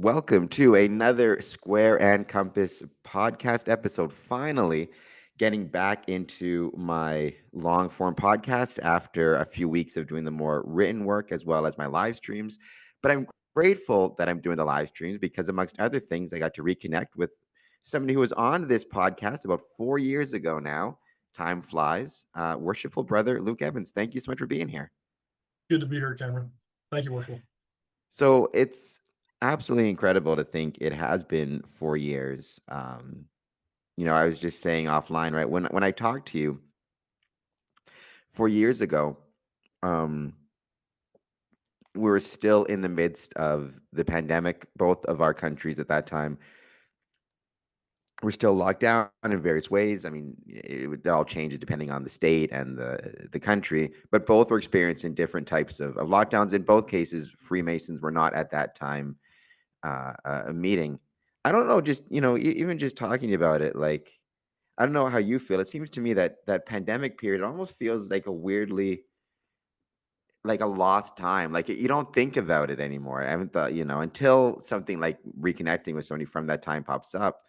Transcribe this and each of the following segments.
Welcome to another Square and Compass podcast episode. Finally, getting back into my long form podcast after a few weeks of doing the more written work as well as my live streams. But I'm grateful that I'm doing the live streams because, amongst other things, I got to reconnect with somebody who was on this podcast about 4 years ago now. Time flies. Worshipful brother Luke Evans, thank you so much for being here. Good to be here, Cameron. Thank you, Worship. So it's absolutely incredible to think it has been 4 years. I was just saying offline, right? When I talked to you 4 years ago, um, we were still in the midst of the pandemic. Both of our countries at that time were still locked down in various ways. I mean, it all changes depending on the state and the country, but both were experiencing different types of lockdowns. In both cases, Freemasons were not at that time a meeting. I don't know, just even just talking about it, like I don't know how you feel. It seems to me that that pandemic period almost feels like a weirdly like a lost time. Like you don't think about it anymore. I haven't thought, until something like reconnecting with somebody from that time pops up.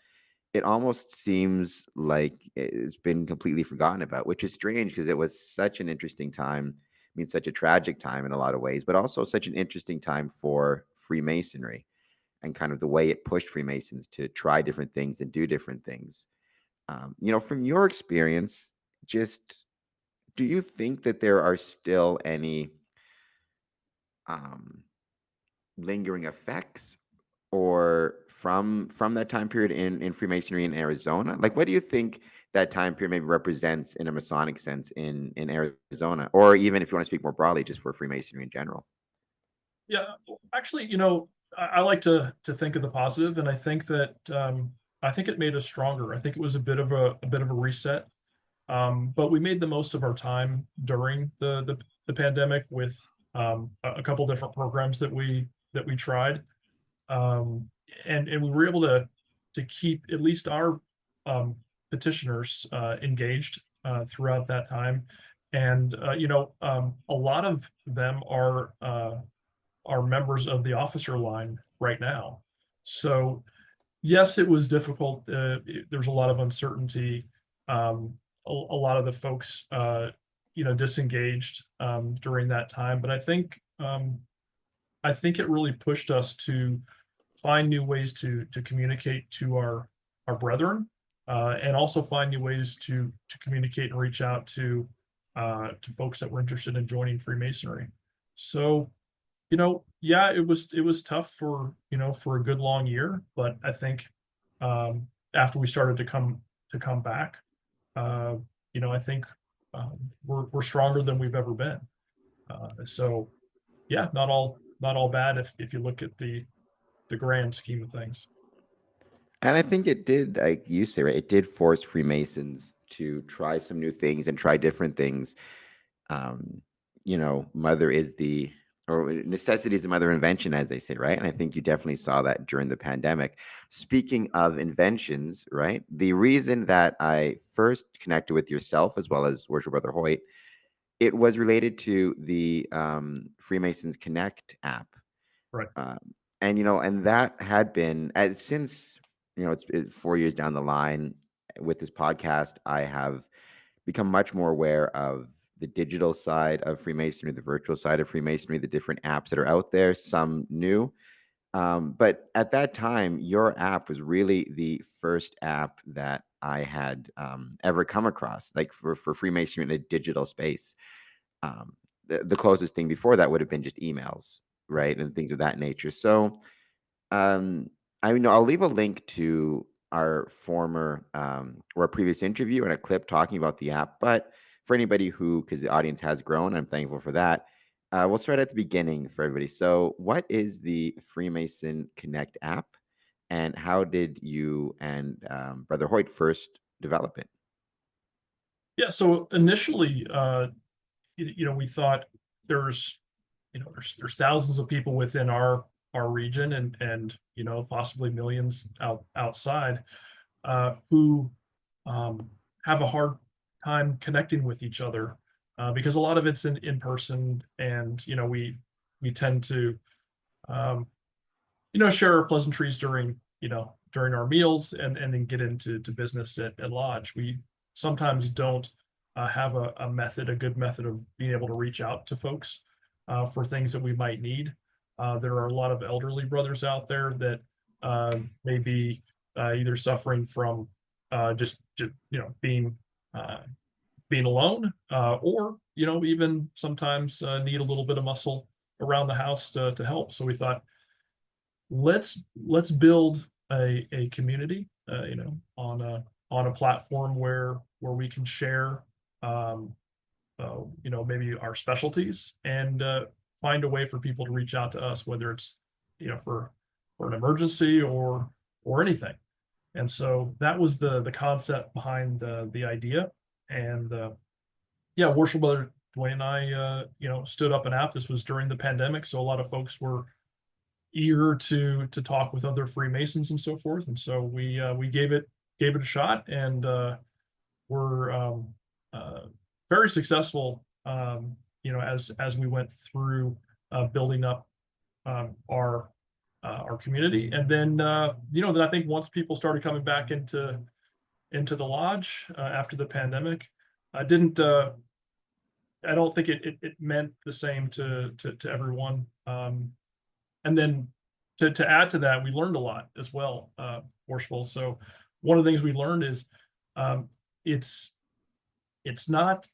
It almost seems like it's been completely forgotten about, which is strange because it was such an interesting time. I mean, such a tragic time in a lot of ways, but also such an interesting time for Freemasonry and kind of the way it pushed Freemasons to try different things and do different things. From your experience, just do you think that there are still any um, lingering effects or from that time period in Freemasonry in Arizona? Like, what do you think that time period maybe represents in a Masonic sense in Arizona, or even if you want to speak more broadly, just for Freemasonry in general? Yeah, actually, I like to think of the positive, and I think that I think it made us stronger. I think it was a bit of a reset, but we made the most of our time during the pandemic with a couple different programs that we tried, um, and we were able to keep at least our um, petitioners engaged throughout that time. And a lot of them are members of the officer line right now. So yes, it was difficult. There's a lot of uncertainty. A lot of the folks, disengaged during that time. But I think it really pushed us to find new ways to communicate to our brethren, and also find new ways to communicate and reach out to folks that were interested in joining Freemasonry. So yeah, it was tough for a good long year, but I think after we started to come back, uh, I think we're stronger than we've ever been. So yeah, not all bad if you look at the grand scheme of things. And I think it did, like you say, right? It did force Freemasons to try some new things and try different things. Um, mother is the or necessity is the mother of invention, as they say, right? And I think you definitely saw that during the pandemic. Speaking of inventions, right? The reason that I first connected with yourself as well as Worship Brother Hoyt, it was related to the Freemasons Connect app. Right. Um, and that had been since it's 4 years down the line with this podcast. I have become much more aware of the digital side of Freemasonry, the virtual side of Freemasonry, the different apps that are out there, some new. But at that time, your app was really the first app that I had ever come across, like for Freemasonry in a digital space. The closest thing before that would have been just emails, right? And things of that nature. So um, I mean, I'll leave a link to our former or a previous interview and a clip talking about the app. But for anybody who, because the audience has grown, I'm thankful for that. We'll start at the beginning for everybody. So, what is the Freemason Connect app, and how did you and Brother Hoyt first develop it? Yeah. So initially, we thought there's there's thousands of people within our region and possibly millions outside who um, have a hard time connecting with each other because a lot of it's in person, and we tend to um, share our pleasantries during, during our meals, and then get into business at lodge. We sometimes don't have a good method of being able to reach out to folks for things that we might need. There are a lot of elderly brothers out there that may be either suffering from just uh, being alone, or even sometimes need a little bit of muscle around the house to help. So we thought, let's build a community, on a platform where we can share, um, maybe our specialties, and find a way for people to reach out to us, whether it's for an emergency or anything. And so that was the concept behind the idea. And yeah, Worship Brother Dwayne and I, stood up an app. This was during the pandemic, so a lot of folks were eager to talk with other Freemasons and so forth. And so we gave it a shot, and were uh, very successful. As we went through building up our community, and then then I think once people started coming back into the lodge after the pandemic, I didn't. I don't think it meant the same to everyone. And then to add to that, we learned a lot as well, Worshipful. So one of the things we learned is, um, it's it's not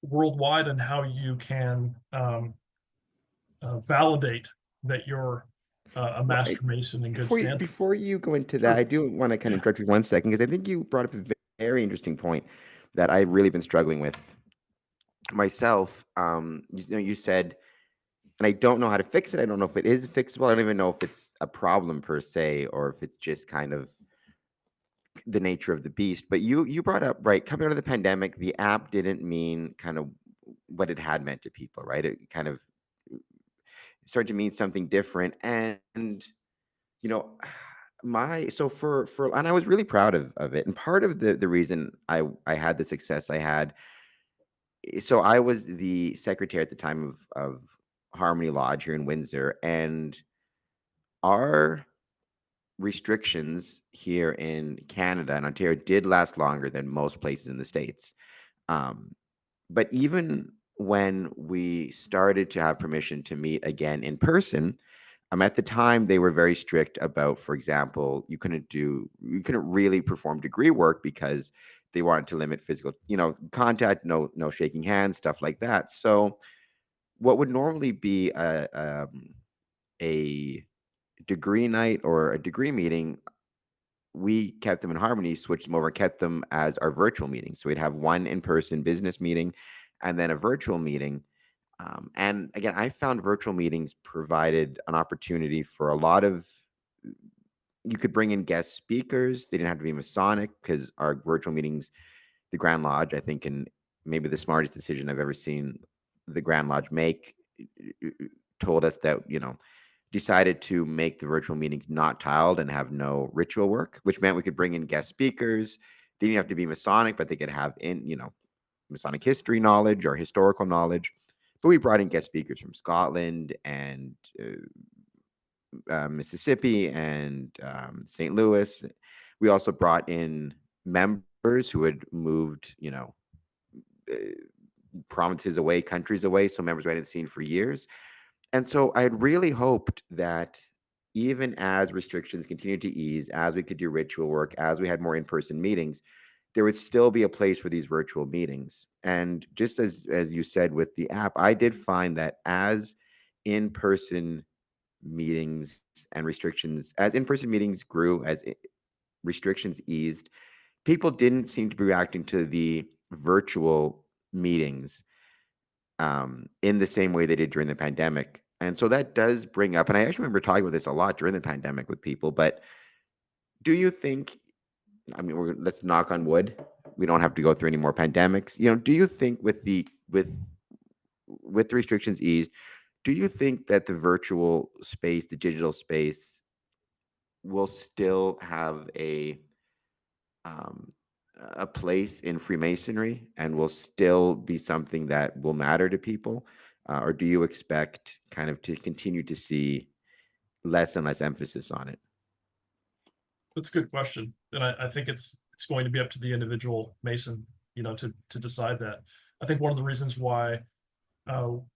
worldwide on how you can validate that you're a Right. master mason in good Before you standing. before you go into that, Sure. I do want to kind of Yeah. interrupt you 1 second because I think you brought up a very interesting point that I've really been struggling with myself. You said, and I don't know how to fix it. I don't know if it is fixable. I don't even know if it's a problem per se, or if it's just kind of the nature of the beast. But you brought up, right, coming out of the pandemic, the app didn't mean kind of what it had meant to people, right? It kind of started to mean something different. And you know, my so for and I was really proud of it. And part of the reason I had the success I had, so I was the secretary at the time of Harmony Lodge here in Windsor, and our restrictions here in Canada and Ontario did last longer than most places in the States. Um, but even when we started to have permission to meet again in person, at the time they were very strict about, for example, you couldn't really perform degree work because they wanted to limit physical, contact, no shaking hands, stuff like that. So what would normally be a degree night or a degree meeting, we kept them in Harmony, switched them over, kept them as our virtual meetings. So we'd have one in-person business meeting and then a virtual meeting. And again, I found virtual meetings provided an opportunity for a lot of, you could bring in guest speakers. They didn't have to be Masonic because our virtual meetings, the Grand Lodge, I think, and maybe the smartest decision I've ever seen the Grand Lodge make, told us that, decided to make the virtual meetings not tiled and have no ritual work, which meant we could bring in guest speakers. They didn't have to be Masonic, but they could have Masonic history knowledge or historical knowledge. But we brought in guest speakers from Scotland and Mississippi and St. Louis. We also brought in members who had moved, uh, provinces away, countries away. So members who hadn't seen for years. And so I had really hoped that even as restrictions continued to ease, as we could do ritual work, as we had more in-person meetings, there would still be a place for these virtual meetings. And just as you said with the app, I did find that as in-person meetings and restrictions, as in-person meetings grew, restrictions eased, people didn't seem to be reacting to the virtual meetings in the same way they did during the pandemic. And so that does bring up, and I actually remember talking about this a lot during the pandemic with people, but do you think, I mean, let's knock on wood. We don't have to go through any more pandemics. Do you think with the restrictions eased, do you think that the virtual space, the digital space, will still have um, a place in Freemasonry and will still be something that will matter to people? Or do you expect kind of to continue to see less and less emphasis on it? That's a good question, and I think it's going to be up to the individual Mason, to decide that. I think one of the reasons why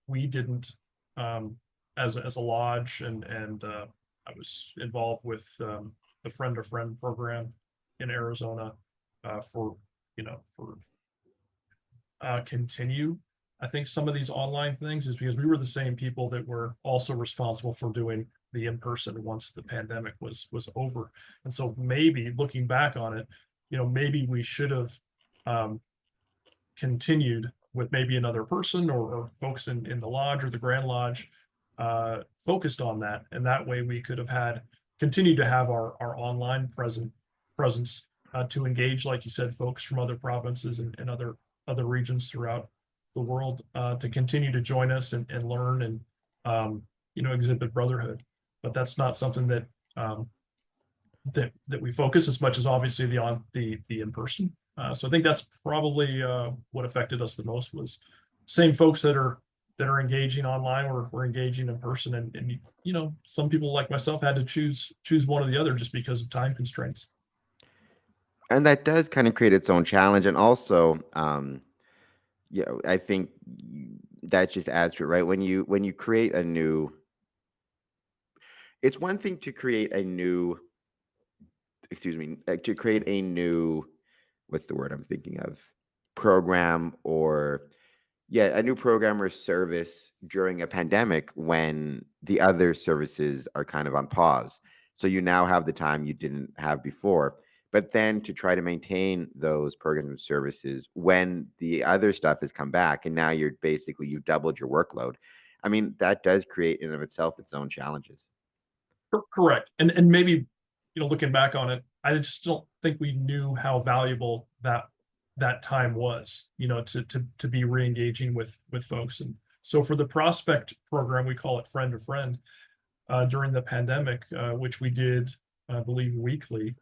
we didn't, as a lodge, and I was involved with the friend to friend program in Arizona, for continue. I think some of these online things is because we were the same people that were also responsible for doing the in person once the pandemic was over. And so maybe looking back on it, maybe we should have um, continued with maybe another person, or folks in the lodge or the Grand Lodge focused on that. And that way we could have continued to have our online presence to engage, like you said, folks from other provinces and other regions throughout the world to continue to join us and learn and exhibit brotherhood. But that's not something um, that we focus as much as obviously the in person. So I think that's probably what affected us the most, was same folks that are engaging online were engaging in person, and some people like myself had to choose one or the other just because of time constraints. And that does kind of create its own challenge. And also, I think that just adds to it, right? When you create a new, it's one thing to create a new, excuse me, to create a new, what's the word I'm thinking of? Program, or yeah, a new program or service during a pandemic when the other services are kind of on pause. So you now have the time you didn't have before. But then to try to maintain those programs and services when the other stuff has come back, and now you've doubled your workload. I mean, that does create in of itself its own challenges. Correct. And maybe, looking back on it, I just don't think we knew how valuable that time was, to be re-engaging with folks. And so for the prospect program, we call it friend to friend, during the pandemic, which we did, I believe, weekly.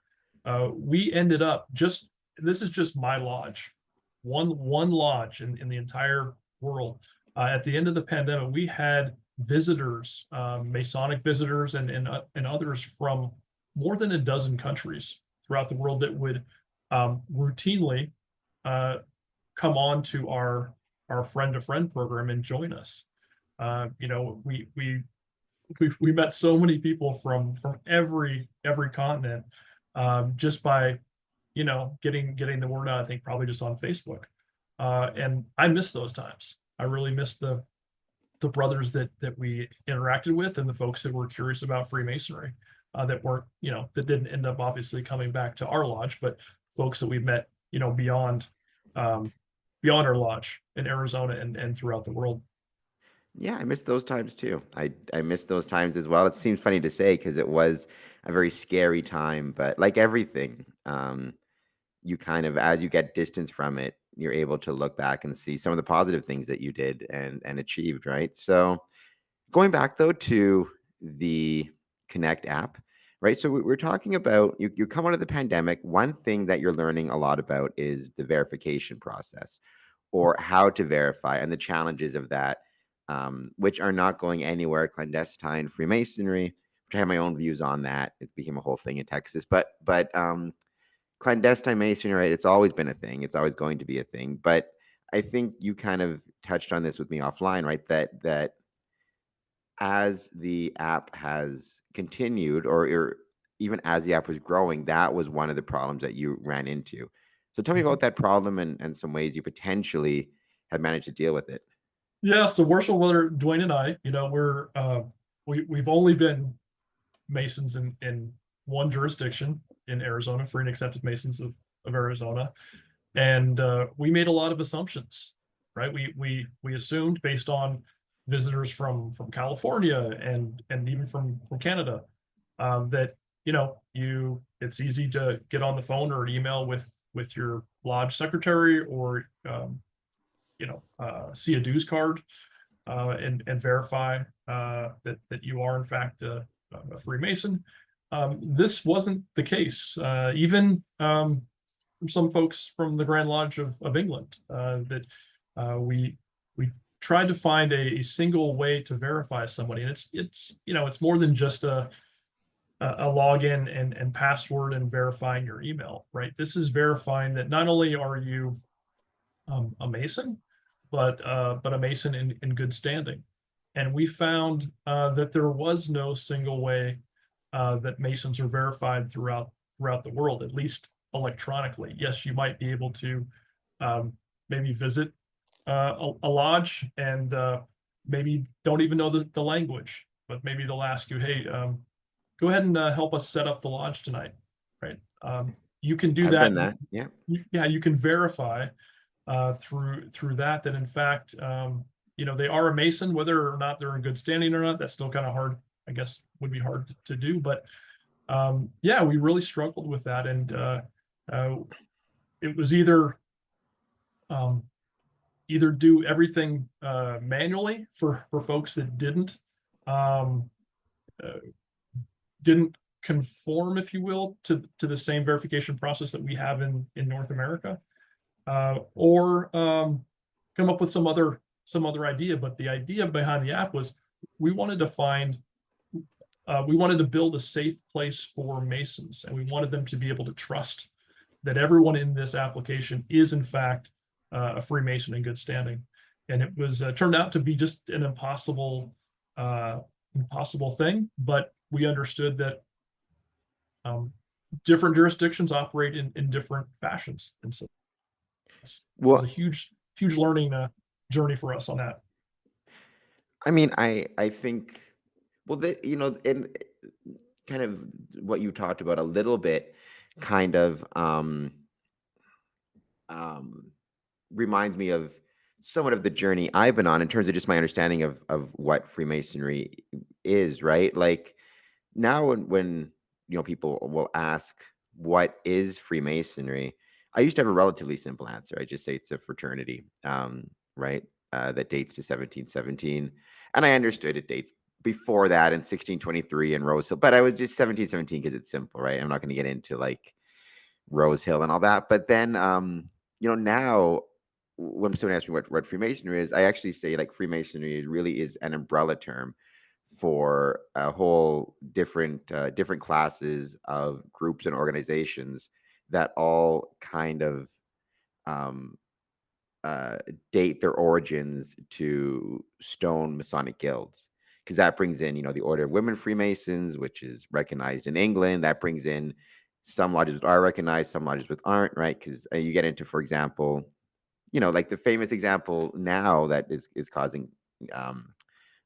We ended up this is just my lodge, one lodge in the entire world. At the end of the pandemic, we had visitors, Masonic visitors, and others from more than a dozen countries throughout the world that would routinely uh, come on to our friend to friend program and join us. We met so many people from every continent, just by getting the word out. I think probably just on Facebook, and I miss those times. I really miss the brothers that we interacted with, and the folks that were curious about Freemasonry, that weren't, that didn't end up obviously coming back to our lodge, but folks that we met, um, beyond our lodge in Arizona and throughout the world. Yeah, I miss those times too. I miss those times as well. It seems funny to say because it was a very scary time, but like everything, you kind of, as you get distance from it, you're able to look back and see some of the positive things that you did and achieved, right? So going back though to the Connect app, right? So we're talking about you come out of the pandemic. One thing that you're learning a lot about is the verification process, or how to verify, and the challenges of that, which are not going anywhere. Clandestine Freemasonry, which I have my own views on that. It became a whole thing in Texas, but clandestine masonry, right? It's always been a thing. It's always going to be a thing. But I think you kind of touched on this with me offline, right? That as the app has continued, or even as the app was growing, that was one of the problems that you ran into. So tell me Mhm. about that problem and some ways you potentially have managed to deal with it. Yeah, so Worshipful Brother Dwayne and I, we've only been Masons in one jurisdiction in Arizona, Free and Accepted Masons of Arizona. And we made a lot of assumptions, right? We assumed, based on visitors from California and even from Canada, that it's easy to get on the phone or an email with your lodge secretary, or see a dues card, and verify that you are in fact a Freemason. This wasn't the case. Even some folks from the Grand Lodge of England, that we tried to find a single way to verify somebody, and it's it's more than just a login and password and verifying your email, right? This is verifying that not only are you a Mason, but a Mason in good standing. And we found that there was no single way that Masons are verified throughout the world, at least electronically. Yes, you might be able to maybe visit a lodge and maybe don't even know the language, but maybe they'll ask you, hey, go ahead and help us set up the lodge tonight, right? You can do I've that. done that. Yeah. Yeah, you can verify through that in fact, they are a Mason, whether or not they're in good standing or not. That's still kind of hard, I guess, would be hard to do. But yeah, we really struggled with that, and uh, it was um, either do everything manually for folks that um, uh, didn't conform, if you will, to the same verification process that we have in North America, or come up with some other idea. But the idea behind the app was we wanted to find we wanted to build a safe place for Masons, and we wanted them to be able to trust that everyone in this application is in fact a Freemason in good standing. And it was turned out to be just an impossible thing, but we understood that um, different jurisdictions operate in different fashions, and so it was a Well, huge learning journey for us on that. I mean, I think, well, and kind of what you talked about a little bit, kind of um, reminds me of somewhat of the journey I've been on in terms of just my understanding of what Freemasonry is, right? Like now, when people will ask what is Freemasonry, I used to have a relatively simple answer. I just say it's a fraternity, right? That dates to 1717, and I understood it dates before that in 1623 in Rose Hill, but I was just 1717 because it's simple, right? I'm not going to get into like Rose Hill and all that. But then, now when someone asks me what Freemasonry is, I actually say like Freemasonry really is an umbrella term for a whole different classes of groups and organizations that all kind of um, uh, date their origins to stone Masonic guilds, because that brings in the Order of Women Freemasons, which is recognized in England. That brings in some lodges that are recognized, some lodges that aren't, right? Because you get into, for example, like the famous example now that is causing um,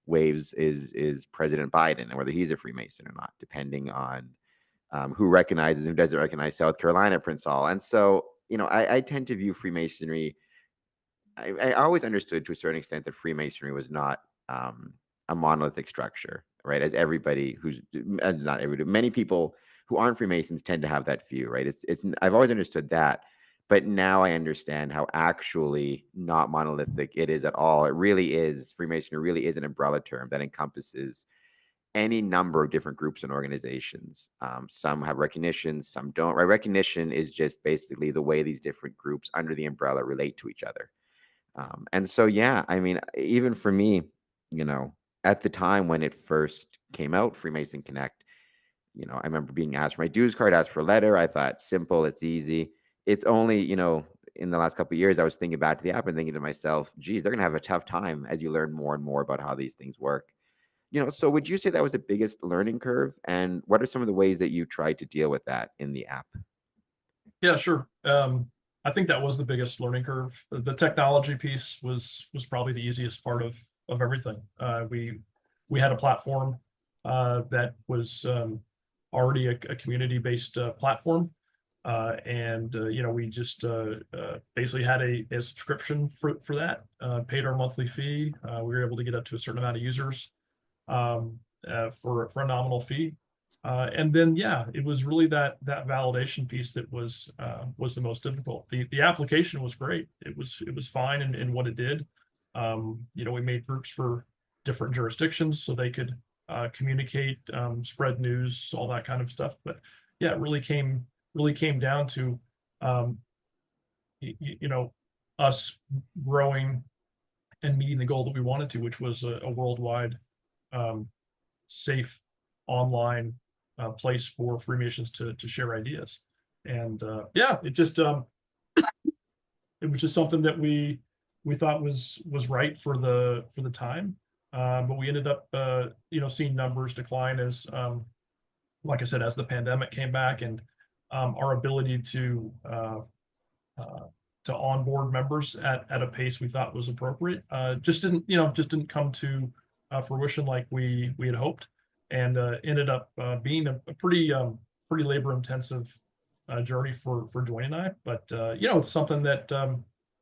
waves is President Biden, and whether he's a Freemason or not, depending on who recognizes and who doesn't recognize South Carolina Prince Hall. And so, I tend to view Freemasonry. I always understood to a certain extent that Freemasonry was not a monolithic structure, right? As everybody not everybody, many people who aren't Freemasons tend to have that view, right? I've always understood that, but now I understand how actually not monolithic it is at all. It really is. Freemasonry really is an umbrella term that encompasses any number of different groups and organizations. Some have recognition, some don't. Right? Recognition is just basically the way these different groups under the umbrella relate to each other. And so, yeah, I mean, even for me, at the time when it first came out, Freemason Connect, I remember being asked for my dues card, asked for a letter. I thought, simple, it's easy. It's only, in the last couple of years, I was thinking back to the app and thinking to myself, geez, they're going to have a tough time as you learn more and more about how these things work. So would you say that was the biggest learning curve? And what are some of the ways that you tried to deal with that in the app? Yeah, sure. I think that was the biggest learning curve. The technology piece was probably the easiest part of everything. We had a platform that was already a community-based platform, and we just basically had a subscription for that. Paid our monthly fee. We were able to get up to a certain amount of users for a nominal fee. And then, yeah, it was really that validation piece that was the most difficult. The application was great. It was fine in what it did. We made groups for different jurisdictions so they could communicate, spread news, all that kind of stuff. But yeah, it really came down to um, us growing and meeting the goal that we wanted to, which was a worldwide um, safe online place for Freemasons to share ideas. And yeah, it was just something that we thought was right for the time. But we ended up seeing numbers decline as like I said, as the pandemic came back, and our ability uh, to onboard members at a pace we thought was appropriate just didn't come to fruition like we had hoped, and ended up being a pretty labor intensive journey for Dwayne and I. But it's something that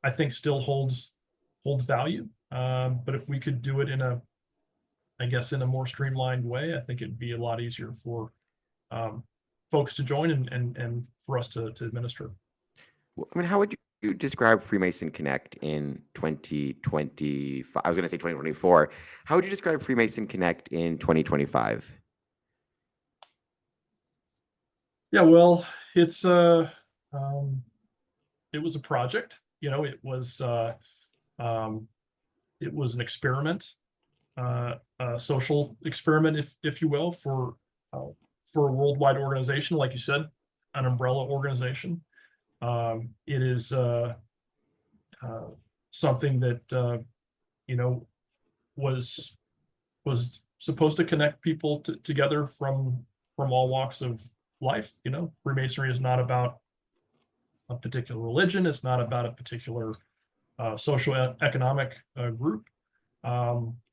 I think still holds value. But if we could do it in a, I guess, in a more streamlined way, I think it'd be a lot easier for um, folks to join, and for us to administer. Well, I mean, how would you describe Freemason Connect in 2025? I was going to say 2024. How would you describe Freemason Connect in 2025? Yeah, well, it's um, it was a project. Um, it was an experiment, a social experiment, if you will, uh, for a worldwide organization, like you said, an umbrella organization. It is uh, something that you know was was supposed to connect people together from all walks of life. Freemasonry is not about a particular religion. It's not about a particular social economic group.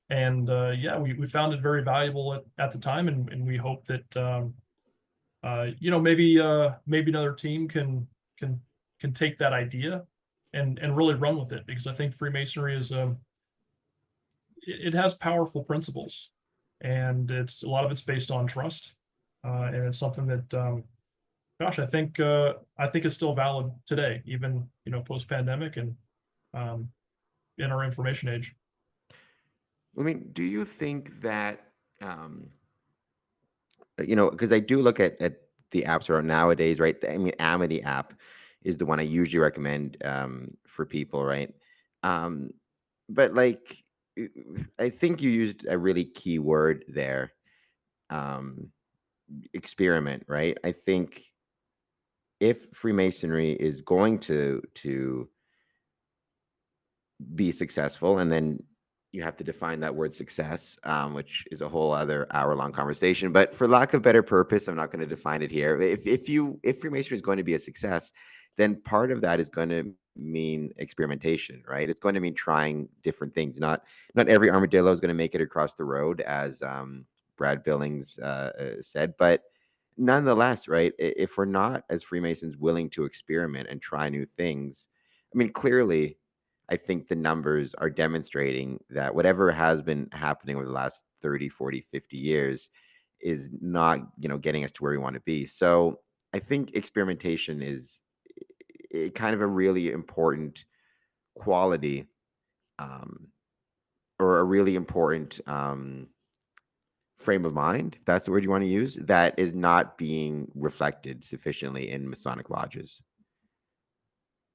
And yeah, we found it very valuable at the time, and we hope that maybe another team can take that idea and really run with it, because I think Freemasonry is it has powerful principles, and a lot of it's based on trust, and it's something that gosh, I think it's still valid today, even post pandemic, and um, in our information age. I mean, do you think that, um, because I do look at the apps around nowadays, right? I mean, Amity app is the one I usually recommend for people, right? Um, but like, uh, I think you used a really key word there, um, experiment, right? I think if Freemasonry is going to be successful, and then you have to define that word success, which is a whole other hour-long conversation. But for lack of better purpose, I'm not going to define it here. If Freemasonry is going to be a success, then part of that is going to mean experimentation, right? It's going to mean trying different things. Not every armadillo is going to make it across the road, as Brad Billings said, but nonetheless, right? If we're not, as Freemasons, willing to experiment and try new things, I mean, clearly I think the numbers are demonstrating that whatever has been happening over the last 30, 40, 50 years is not, getting us to where we want to be. So I think experimentation is kind of a really important quality, um, or a really important frame of mind, if that's the word you want to use, that is not being reflected sufficiently in Masonic lodges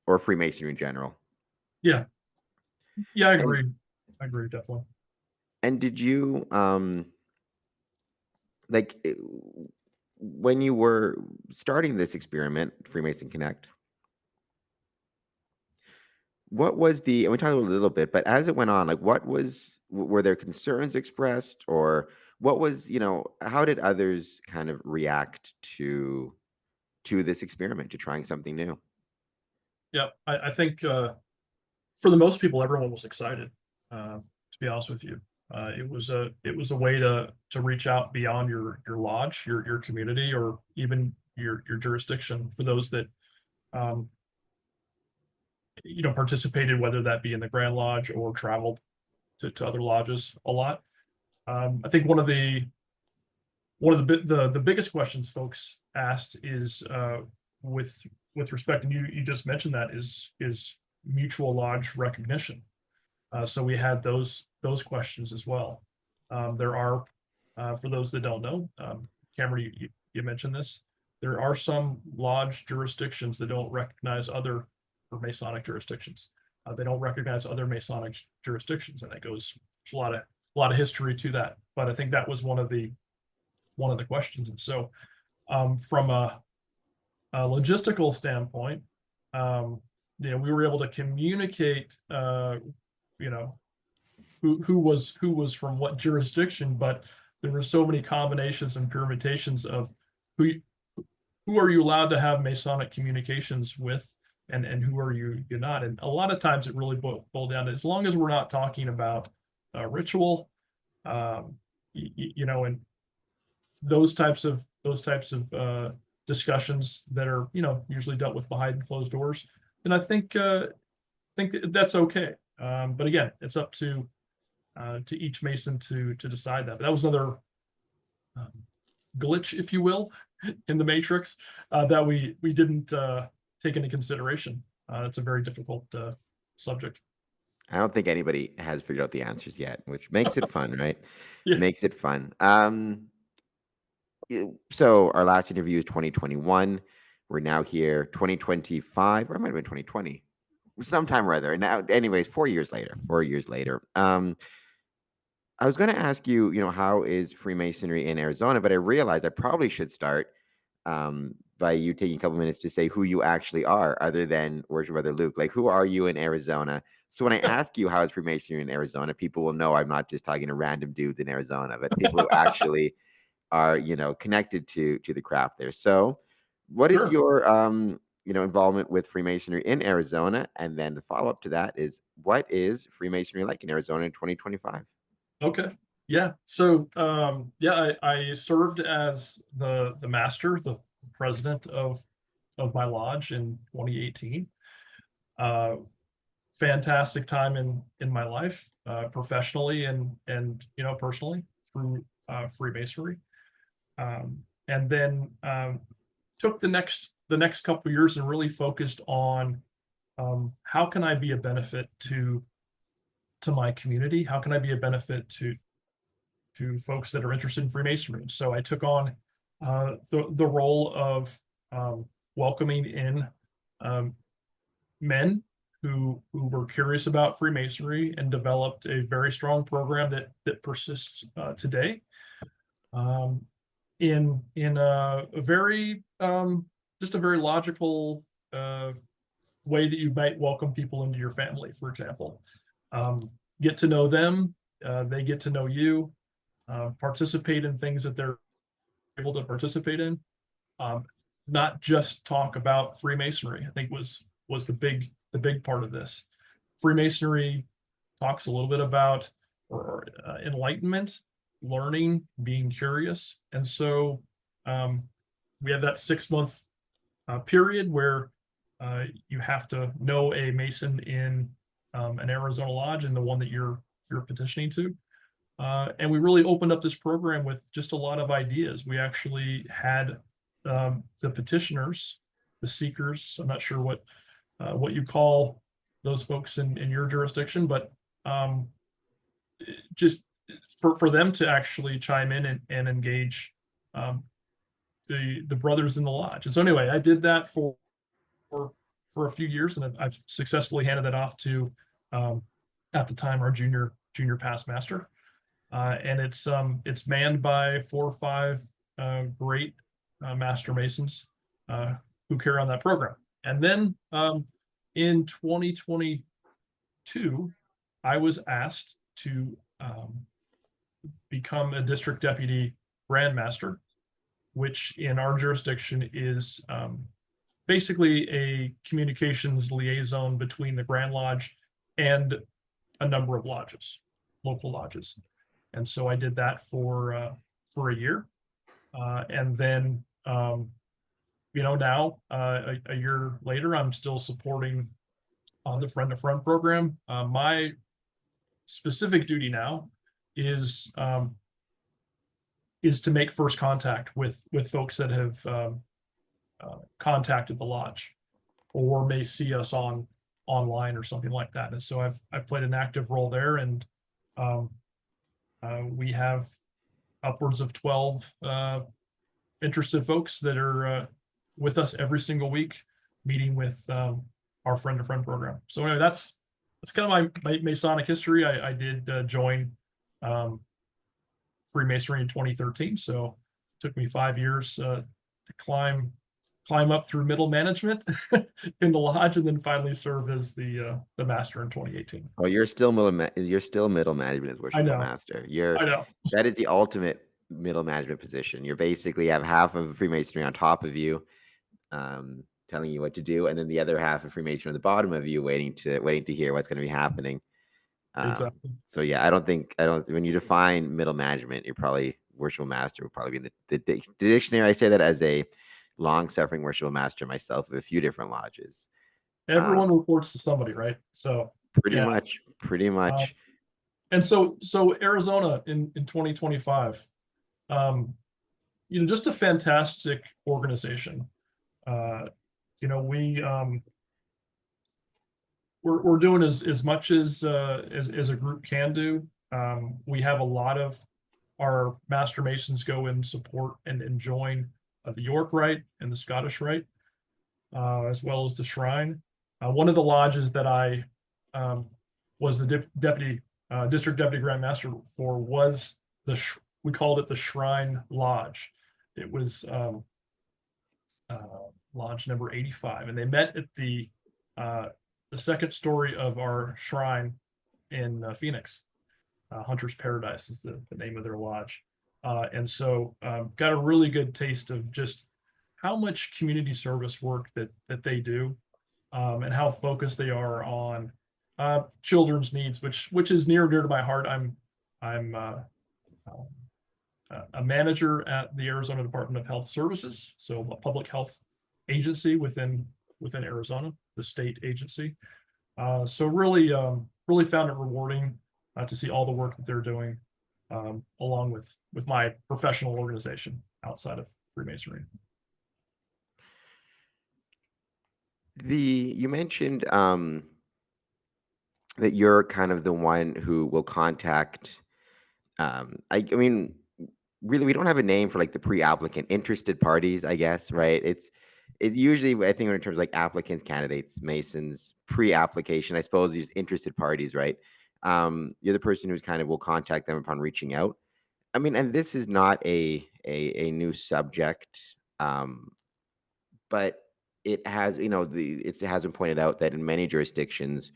or Freemasonry in general. Yeah, yeah, I And agree. I agree, definitely. did you like when you were starting this experiment, Freemason Connect, what was and we talked a little bit, but as it went on, like were there concerns expressed, or what was, how did others kind of react to this experiment, to trying something new? Yeah, I think for the most people, everyone was excited. To be honest with you, it was a way to reach out beyond your lodge, your community, or even your jurisdiction, for those that um, participated, whether that be in the Grand Lodge or traveled to other lodges a lot. I think one of the biggest questions folks asked is with with respect, and you just mentioned that, is mutual lodge recognition. So we had those questions as well. There are, for those that don't know, Cameron, you mentioned this. There are some lodge jurisdictions that don't recognize other or Masonic jurisdictions. They don't recognize other Masonic jurisdictions, and there's a lot of history to that. But I think that was one of the questions. And so, from a logistical standpoint, we were able to communicate, who was from what jurisdiction, but there were so many combinations and permutations of who are you allowed to have Masonic communications with, and who are you not. And a lot of times it really boiled down to, as long as we're not talking about ritual, and those types of discussions that are usually dealt with behind closed doors, then I think that's okay. But again, it's up to each Mason to decide that. But that was another glitch, if you will, in the matrix that we didn't take into consideration. It's a very difficult subject. I don't think anybody has figured out the answers yet, which makes it fun, right? Yeah. Makes it fun. So our last interview is 2021. We're now here 2025, or it might have been 2020, sometime or other. Now, anyways, 4 years later. 4 years later. I was going to ask you, how is Freemasonry in Arizona? But I realized I probably should start by you taking a couple minutes to say who you actually are, other than Worship Brother Luke. Like, who are you in Arizona? So when I ask you how is Freemasonry in Arizona, people will know I'm not just talking to random dudes in Arizona, but people who actually are, connected to the craft there. So what is Sure. your involvement with Freemasonry in Arizona? And then the follow-up to that is, what is Freemasonry like in Arizona in 2025? Okay. Yeah. So, I served as the master, the president of my lodge in 2018. Uh, Fantastic time in my life, professionally and personally, through Freemasonry. And then took the next couple of years and really focused on, how can I be a benefit to my community? How can I be a benefit to folks that are interested in Freemasonry? So I took on the role of welcoming in men who were curious about Freemasonry, and developed a very strong program that persists today. Um, in a very just a very logical way that you might welcome people into your family, for example. Get to know them, they get to know you, participate in things that they're able to participate in. Um, Not just talk about Freemasonry, I think was the big part of this. Freemasonry talks a little bit about enlightenment, learning, being curious. And so we have that 6-month period where you have to know a Mason in an Arizona lodge, and the one that you're petitioning to. And we really opened up this program with just a lot of ideas. We actually had the petitioners, the seekers. I'm not sure what you call those folks in your jurisdiction, but just for them to actually chime in and engage the brothers in the lodge. And so anyway, I did that for a few years, and I've successfully handed that off to at the time our junior past master. And it's manned by 4 or 5 great master masons who carry on that program. And then in 2022, I was asked to become a district deputy grand master, which in our jurisdiction is basically a communications liaison between the Grand Lodge and a number of lodges, local lodges. And so I did that for a year, and then now a year later, I'm still supporting the Friend to Friend program. My specific duty now is to make first contact with folks that have contacted the lodge, or may see us online or something like that. And so I've played an active role there, and we have upwards of 12 interested folks that are with us every single week, meeting with our Friend to Friend program. So anyway, that's kind of my Masonic history. I did join um, Freemasonry in 2013, so it took me 5 years to climb up through middle management in the lodge, and then finally serve as the master in 2018. Oh, you're still middle management as I worshipful know, master. You're I know, that is the ultimate middle management position. You're basically have half of Freemasonry on top of you, telling you what to do, and then the other half of Freemasonry on the bottom of you, waiting to hear what's going to be happening. exactly. So yeah, I don't when you define middle management, you're probably worshipful master would probably be in the dictionary. I say that as a long suffering worshipful master myself of a few different lodges. Um, Everyone reports to somebody, right? So pretty yeah, much, pretty um, much. and so Arizona in 2025, um, just a fantastic organization. Uh, we we're doing as much as a group can do. We have a lot of our master masons go and support and join the York Rite and the Scottish Rite, as well as the Shrine. One of the lodges that I um, was the deputy district deputy grand master for was we called it the Shrine Lodge. It was uh, lodge number 85, and they met at the second story of our shrine in Phoenix. Hunter's Paradise is the name of their lodge. And so got a really good taste of just how much community service work that they do, and how focused they are on children's needs, which is near and dear to my heart. I'm a manager at the Arizona Department of Health Services, so a public health agency within Arizona, the state agency. So really found it rewarding to see all the work that they're doing, along with my professional organization outside of Freemasonry. You mentioned that you're kind of the one who will contact. I mean, really, we don't have a name for like the pre-applicant interested parties, I guess, right? It usually, I think, in terms of like applicants, candidates, masons, pre-application, I suppose, these interested parties, right? You're the person who's kind of will contact them upon reaching out. I mean, and this is not a new subject, but it has, it has been pointed out that in many jurisdictions,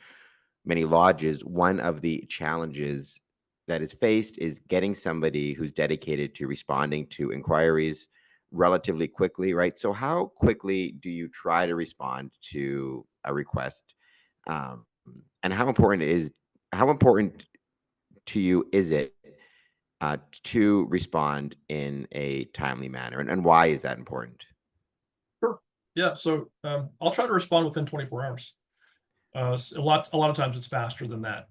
many lodges, one of the challenges that is faced is getting somebody who's dedicated to responding to inquiries relatively quickly, right? So, how quickly do you try to respond to a request, um, and how important to you is it to respond in a timely manner, and why is that important? Sure. Yeah. So I'll try to respond within 24 hours. A lot of times it's faster than that.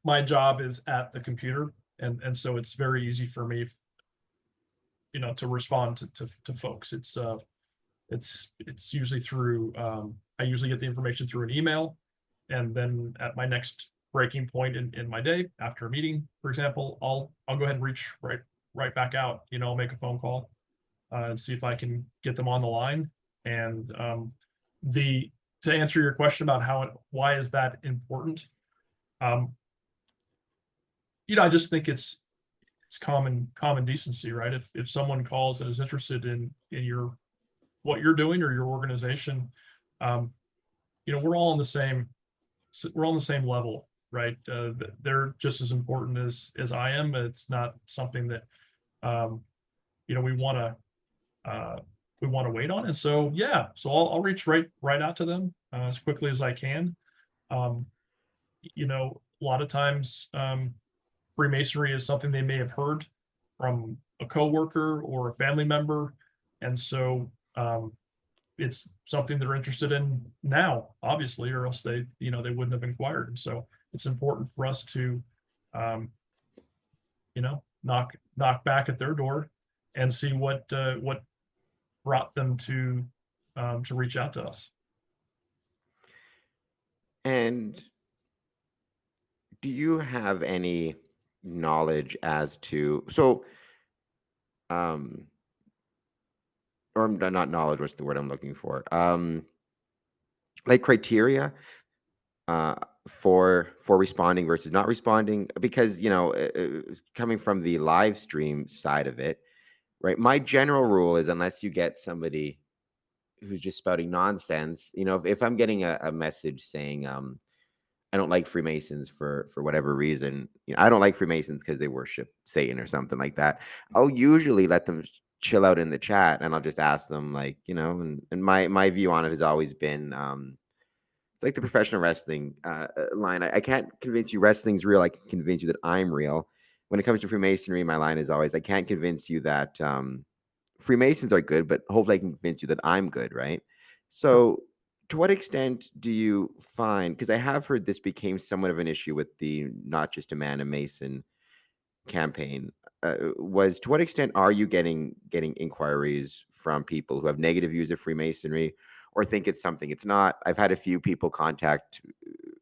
My job is at the computer, and so it's very easy for me, to respond to folks. It's usually through I usually get the information through an email, and then at my next breaking point in my day after a meeting, for example, I'll go ahead and reach right back out. I'll make a phone call and see if I can get them on the line. And the to answer your question about why is that important? Um, I just think it's common decency, right? If someone calls and is interested in your what you're doing or your organization, um, we're all on the same level, right? They're just as important as I am. It's not something that um, we want to wait on. And so yeah, so I'll reach right out to them as quickly as I can. Um, a lot of times Freemasonry is something they may have heard from a coworker or a family member, and so it's something they're interested in now, obviously, or else they wouldn't have inquired. And so it's important for us to, um, knock back at their door and see what brought them to reach out to us. And do you have any knowledge as to um or not knowledge, what's the word I'm looking for? Like criteria. for responding versus not responding, because coming from the live stream side of it, right? My general rule is, unless you get somebody who's just spouting nonsense, if I'm getting a message saying, I don't like Freemasons for whatever reason. I don't like Freemasons because they worship Satan or something like that. I'll usually let them chill out in the chat, and I'll just ask them, like, and my view on it has always been, it's like the professional wrestling line. I can't convince you wrestling's real. I can convince you that I'm real. When it comes to Freemasonry, my line is always, I can't convince you that Freemasons are good, but hopefully I can convince you that I'm good, right? Sure. So, to what extent do you find, because I have heard this became somewhat of an issue with the Not Just a Man, a Mason campaign, was, to what extent are you getting inquiries from people who have negative views of Freemasonry, or think it's something it's not? I've had a few people contact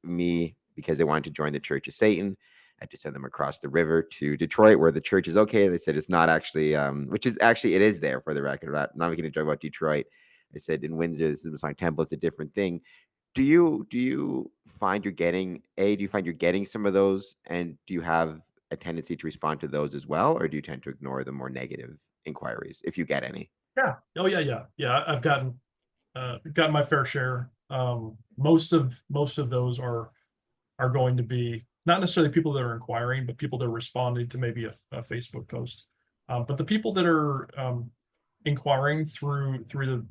me because they wanted to join the Church of Satan. I had to send them across the river to Detroit, where the church is located. I said it's not actually, which is actually, it is there, for the record. I'm not making a joke about Detroit. I said in Windsor, this is the Masonic Temple. It's a different thing. Do you find you're getting do you find you're getting some of those, and do you have a tendency to respond to those as well, or do you tend to ignore the more negative inquiries, if you get any? Yeah. Oh yeah, yeah, yeah. I've gotten my fair share. Most of those are going to be not necessarily people that are inquiring, but people that are responding to maybe a Facebook post. But the people that are inquiring through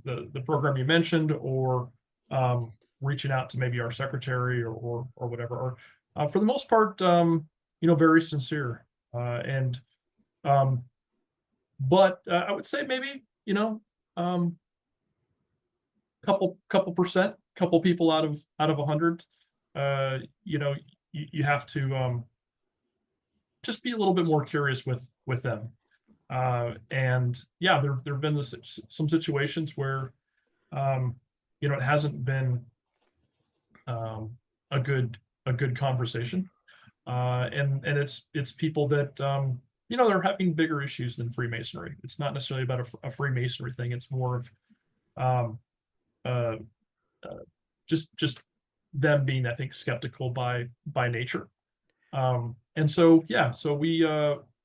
the program you mentioned, or reaching out to maybe our secretary, or whatever, or for the most part, very sincere. And but I would say maybe, um, couple percent, couple people out of 100. You have to just be a little bit more curious with them. And yeah, there've been some situations where it hasn't been um, a good conversation, and it's people that they're having bigger issues than Freemasonry. It's not necessarily about a Freemasonry thing. It's more of um, uh, uh, just them being, I think, skeptical by nature. And so yeah, so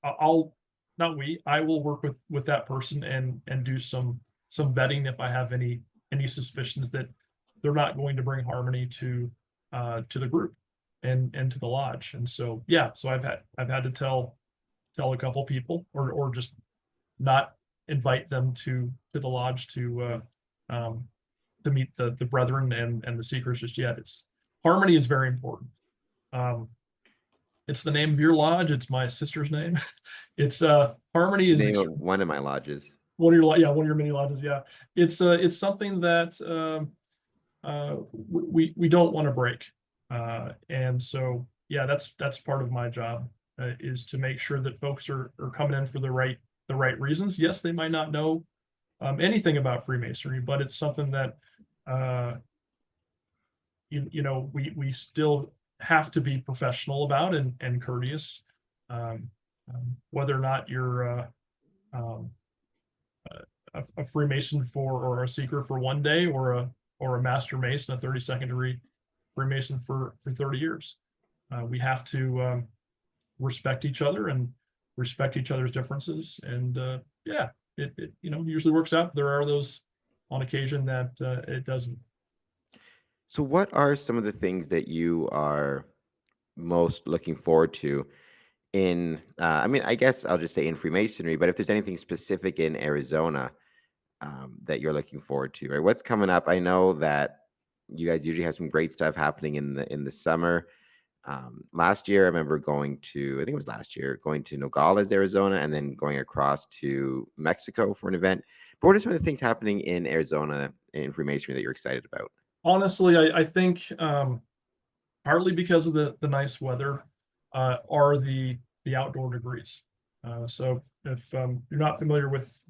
I'll not we I will work with that person, and do some vetting if I have any suspicions that they're not going to bring harmony to the group and to the lodge. And so yeah, so I've had to tell a couple people, or just not invite them to the lodge um to meet the brethren and the seekers just yet. It's Harmony is very important. Um, it's the name of your lodge. It's my sister's name. It's Harmony It's the is the name key. of one of my lodges. One of your mini lodges. Yeah, it's something that we don't want to break. And so yeah, that's part of my job, is to make sure that folks are coming in for the right reasons. Yes, they might not know anything about Freemasonry, but it's something that uh, we still have to be professional about, and courteous, um, whether or not you're um, a Freemason or a seeker for one day, or a Master Mason, a 32nd degree Freemason for 30 years. We have to respect each other, and respect each other's differences. And yeah, it usually works out. There are those on occasion that it doesn't. So, what are some of the things that you are most looking forward to in, I mean, I guess I'll just say in Freemasonry, but if there's anything specific in Arizona that you're looking forward to, right? What's coming up? I know that you guys usually have some great stuff happening in the summer. Last year, I remember going to, I think it was last year, going to Nogales, Arizona, and then going across to Mexico for an event. But what are some of the things happening in Arizona in Freemasonry that you're excited about? Honestly, I think partly because of the nice weather, are the outdoor degrees. So if you're not familiar with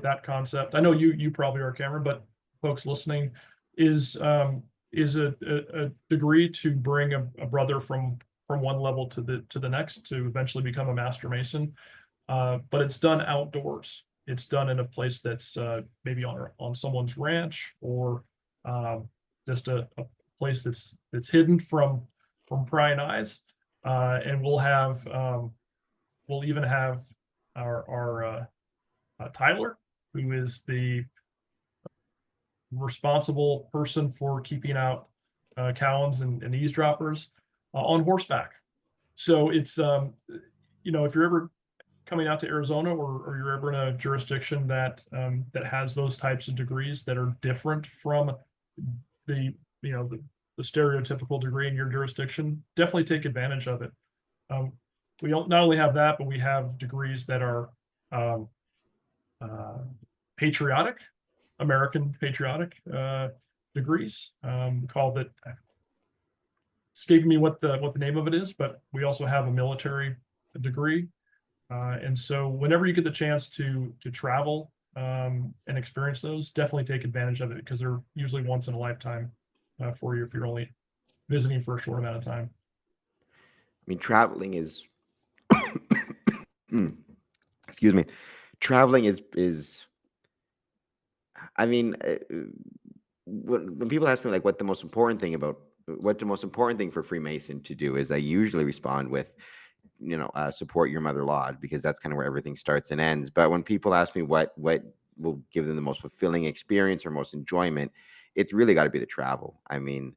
that concept, I know you probably are, Cameron, but folks listening, is a degree to bring a brother from one level to the next, to eventually become a Master Mason. But it's done outdoors. It's done in a place that's maybe on someone's ranch, or um, just a place that's hidden from prying eyes. And we'll even have our Tyler, who is the responsible person for keeping out Cowans and eavesdroppers on horseback. So it's if you're ever coming out to Arizona, or you're ever in a jurisdiction that has those types of degrees that are different from the the stereotypical degree in your jurisdiction, definitely take advantage of it. Um, we don't not only have that, but we have degrees that are um, uh, patriotic, American patriotic degrees. Called it, escaping me what the name of it is, but we also have a military degree. And so whenever you get the chance to travel and experience those, definitely take advantage of it, because they're usually once in a lifetime for you if you're only visiting for a short amount of time. I mean, traveling is, mm, excuse me, traveling is. I mean, when people ask me like what the most important thing for Freemason to do is, I usually respond with, support your mother lodge, because that's kind of where everything starts and ends. But when people ask me what will give them the most fulfilling experience or most enjoyment, it's really got to be the travel. I mean,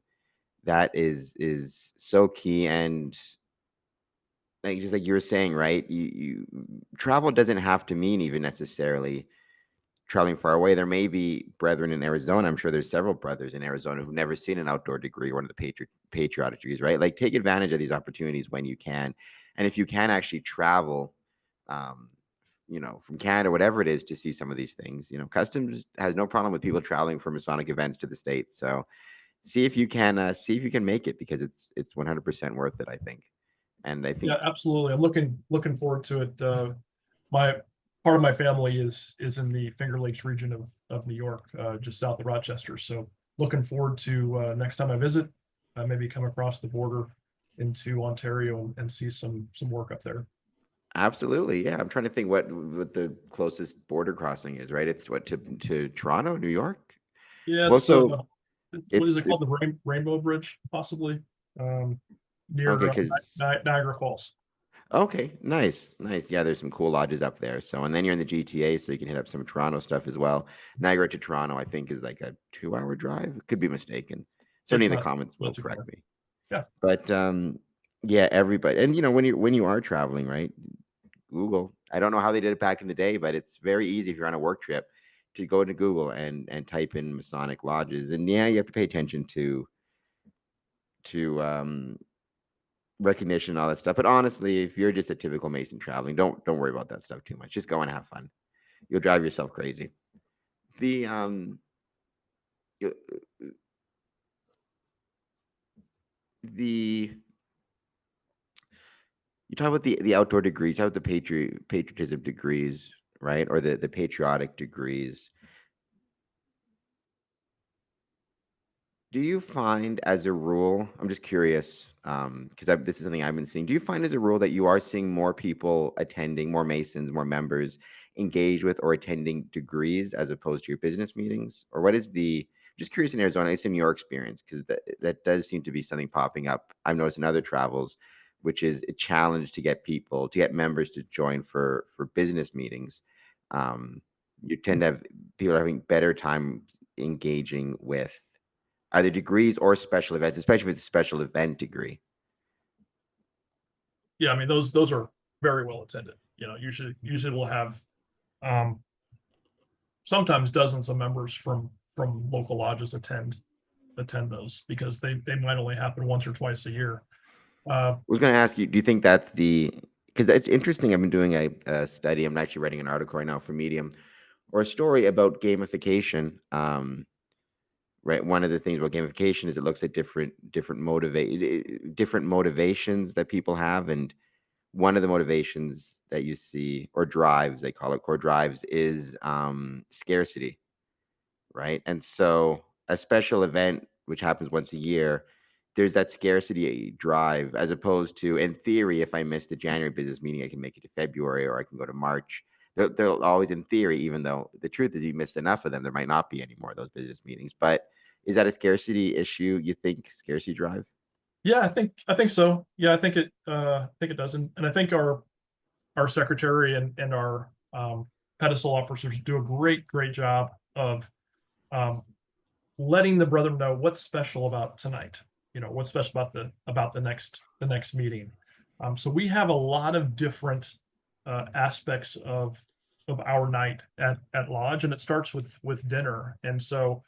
that is so key. And like, just like you were saying, right? You travel doesn't have to mean even necessarily traveling far away. There may be brethren in Arizona. I'm sure there's several brothers in Arizona who've never seen an outdoor degree, one of the patriotic degrees, right? Like, take advantage of these opportunities when you can. And if you can actually travel, um, from Canada, whatever it is, to see some of these things, Customs has no problem with people traveling for Masonic events to the States. So see if you can make it, because it's 100% worth it, I think. And I Yeah, think absolutely. I'm looking forward to it. My Part of my family is in the Finger Lakes region of New York, just south of Rochester. So looking forward to next time I visit, maybe come across the border into Ontario and see some work up there. absolutely, yeah. I'm trying to think what the closest border crossing is, right? It's what, to Toronto, New York? Yeah, Well, it's so what is it's it called? The Rainbow Bridge, possibly, um, okay, near because Niagara Falls. okay, nice, nice. Yeah, there's some cool lodges up there. So, and then you're in the GTA, so you can hit up some Toronto stuff as well. Niagara to Toronto, I think, is like a 2-hour drive. Could be mistaken. Somebody It's in the comments not will too correct far. me. Yeah, But yeah, everybody, and when you are traveling, right? Google. I don't know how they did it back in the day, but it's very easy if you're on a work trip to go into Google and type in Masonic lodges. And yeah, you have to pay attention to recognition and all that stuff. But honestly, if you're just a typical Mason traveling, don't worry about that stuff too much. Just go and have fun. You'll drive yourself crazy. The you- the you talk about the outdoor degrees, how about the patriotism degrees, right? Or the patriotic degrees. Do you find, as a rule, I'm just curious, because this is something I've been seeing. Do you find, as a rule, that you are seeing more people attending, more Masons, more members engaged with or attending degrees as opposed to your business meetings? Or what is just curious in Arizona, it's in your experience, because that does seem to be something popping up. I've noticed in other travels, which is a challenge to get members to join for business meetings. Um, you tend to have people are having better time engaging with either degrees or special events, especially if it's a special event degree. yeah. I mean, those are very well attended. Usually we'll have um, sometimes dozens of members from local lodges attend those, because they might only happen once or twice a year. Uh, I was going to ask you, do you think because it's interesting. I've been doing a study. I'm actually writing an article right now for Medium, or a story about gamification. Right. One of the things about gamification is it looks at different motivations that people have. And one of the motivations that you see, or drives, they call it core drives, is scarcity. Right? And so a special event, which happens once a year, there's that scarcity drive, as opposed to, in theory, if I miss the January business meeting, I can make it to February, or I can go to March. They'll always, in theory, even though the truth is you missed enough of them, there might not be any more of those business meetings. But is that a scarcity issue, you think, scarcity drive? Yeah, I think so. Yeah, I think it does. And I think our secretary and our pedestal officers do a great job of um, letting the brethren know what's special about tonight. What's special about the next meeting. So we have a lot of different aspects of our night at lodge, and it starts with dinner. And so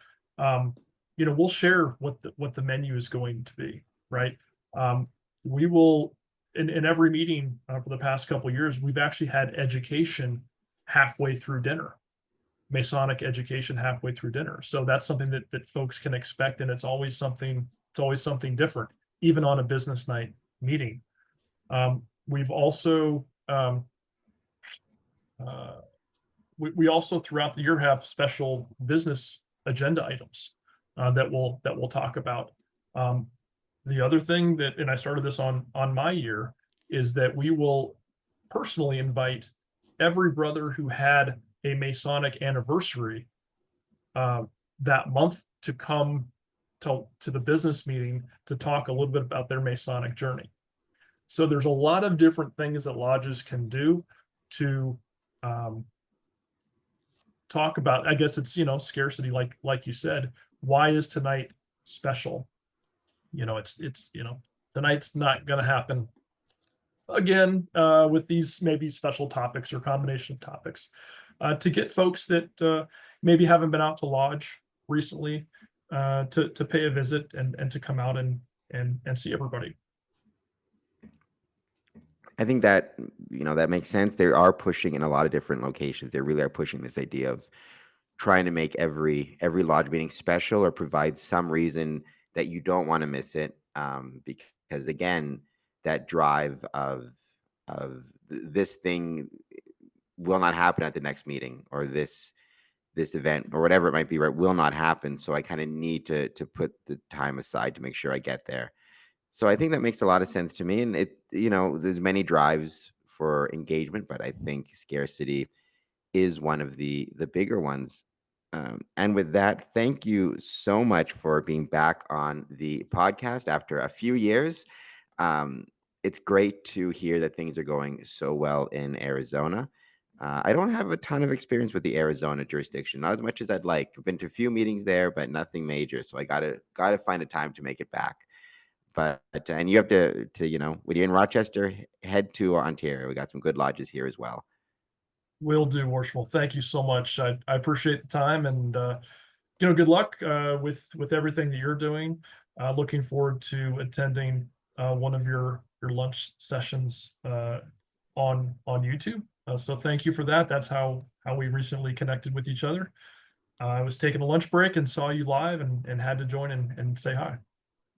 we'll share what the menu is going to be, right? We will in every meeting for the past couple of years, we've actually had education halfway through dinner, Masonic education halfway through dinner. So that's something that folks can expect, and it's always something different, even on a business night meeting. We've also uh, we also throughout the year have special business agenda items that we'll talk about. Um, the other thing that, and I started this on my year, is that we will personally invite every brother who had a Masonic anniversary uh, that month to come to the business meeting to talk a little bit about their Masonic journey. So there's a lot of different things that lodges can do to um, talk about. I guess it's scarcity, like you said. Why is tonight special? It's tonight's not going to happen again with these maybe special topics or combination of topics to get folks that maybe haven't been out to lodge recently to pay a visit and to come out and see everybody. I think that that makes sense. They are pushing in a lot of different locations. They really are pushing this idea of trying to make every lodge meeting special or provide some reason that you don't want to miss it. Because again, that drive of this thing will not happen at the next meeting, or this event or whatever it might be, right, will not happen. So I kind of need to put the time aside to make sure I get there. So I think that makes a lot of sense to me. And there's many drives for engagement, but I think scarcity is one of the bigger ones. And with that, thank you so much for being back on the podcast after a few years. Um, it's great to hear that things are going so well in Arizona. I don't have a ton of experience with the Arizona jurisdiction, not as much as I'd like. I've been to a few meetings there, but nothing major. So I gotta find a time to make it back. But and you have to when you're in Rochester, head to Ontario. We got some good lodges here as well. Will do, Worshipful. Thank you so much. I appreciate the time, and good luck with everything that you're doing. Looking forward to attending one of your lunch sessions on YouTube. So thank you for that. That's how we recently connected with each other. I was taking a lunch break and saw you live and had to join and say hi.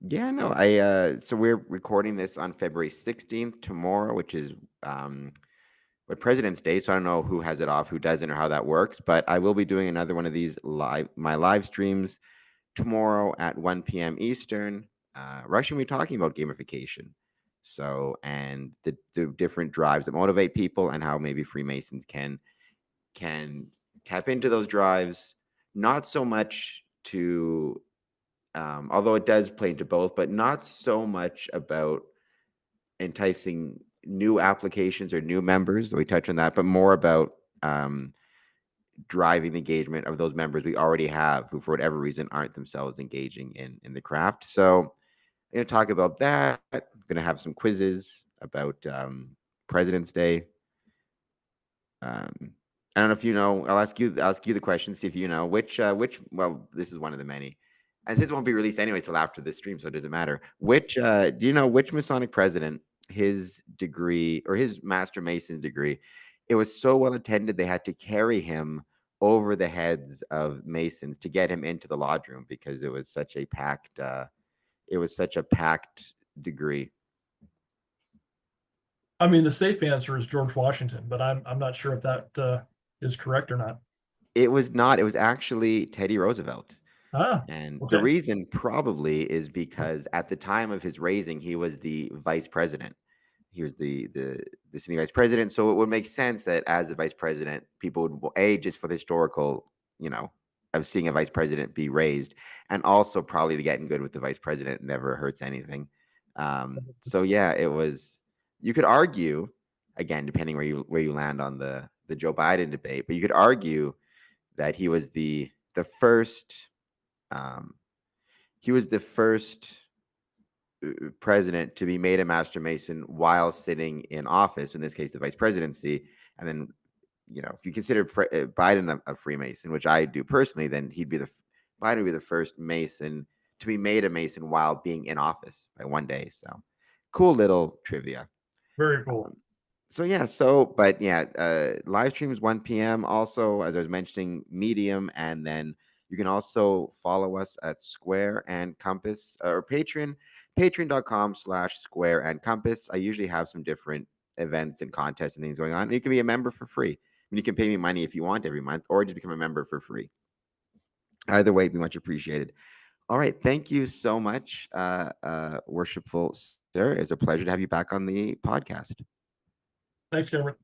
Yeah, no, I so we're recording this on February 16th tomorrow, which is what President's Day. So I don't know who has it off, who doesn't, or how that works, but I will be doing another one of these my live streams tomorrow at 1 p.m. Eastern. We're actually gonna be talking about gamification. So, and the different drives that motivate people and how maybe Freemasons can tap into those drives, not so much to although it does play into both, but not so much about enticing new applications or new members. We touch on that, but more about driving the engagement of those members we already have who, for whatever reason, aren't themselves engaging in the craft. So I'm going to talk about that. I'm going to have some quizzes about President's Day. I don't know if you know. I'll ask you the question. See if you know which. Well, this is one of the many, and this won't be released anyway till after this stream, so it doesn't matter. Which do you know which Masonic president, his degree or his Master Mason's degree, it was so well attended they had to carry him over the heads of Masons to get him into the lodge room because it was such a packed. It was such a packed degree. I mean, the safe answer is George Washington, but I'm not sure if that is correct or not. It was not. It was actually Teddy Roosevelt. Ah, And the okay. reason probably is because at the time of his raising, he was the vice president. He was the senior vice president. So it would make sense that as the vice president, people would just for the historical, you know, of seeing a vice president be raised, and also probably to get in good with the vice president never hurts anything. So yeah, it was. You could argue, again, depending where you land on the Joe Biden debate, but you could argue that the first um, he was the first president to be made a master mason while sitting in office, in this case the vice presidency. And then, if you consider Biden a Freemason, which I do personally, then Biden would be the first Mason to be made a Mason while being in office by one day. So cool little trivia. Very cool. So yeah, live streams 1 p.m. Also, as I was mentioning, Medium, and then you can also follow us at Square and Compass or patreon.com/Square and Compass. I usually have some different events and contests and things going on. And you can be a member for free. I mean, you can pay me money if you want every month, or just become a member for free. Either way, it'd be much appreciated. All right, thank you so much, worshipful sir. It's a pleasure to have you back on the podcast. Thanks, Cameron.